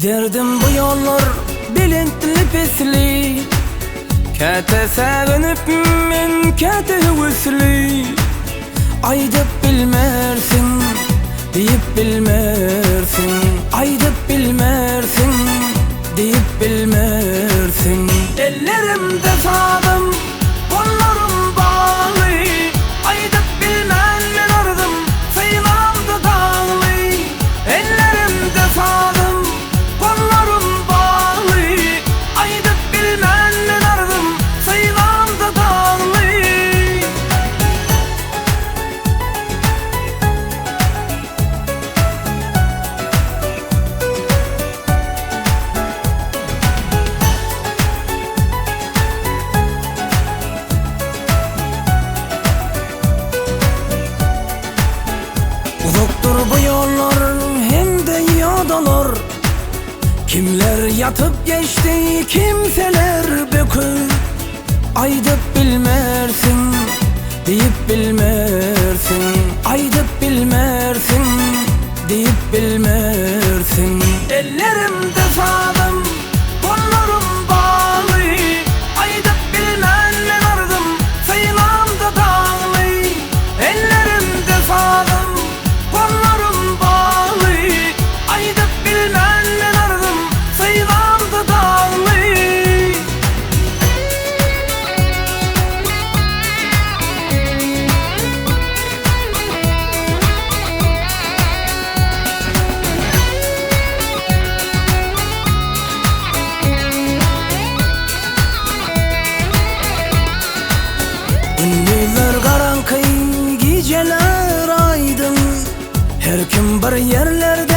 Giderdim bu yollar bilintli pesli, kete sevinip men kete hüsli. Aydıp bilmersin, deyip bilmersin. Aydıp bilmersin, deyip bilmersin. Ellerimde sadım, kollarım bağlı. Aydıp bilmen men ardım, sayılamdı dağlı. Ellerimde sadım, kollarım bağlı. Aydıp bilmen men ardım, sayılamdı dağlı. Uzaktur bu yollar hem de yadalar. Kimler yatıp geçti, kimseler bükür. Aydıp bilmersin, deyip bilmersin. Aydıp bilmersin, deyip bilmersin. Ellerimde sadım, kollarım bağlı. Aydıp bilmen men ardım, sayılamdı dağlı. Ellerimde sadım, kollarım bağlı. Aydıp bilmen men ardım, sayılamdı dağlı. Gündüzler karanlık, geceler aydın. Her kim bir yerlerde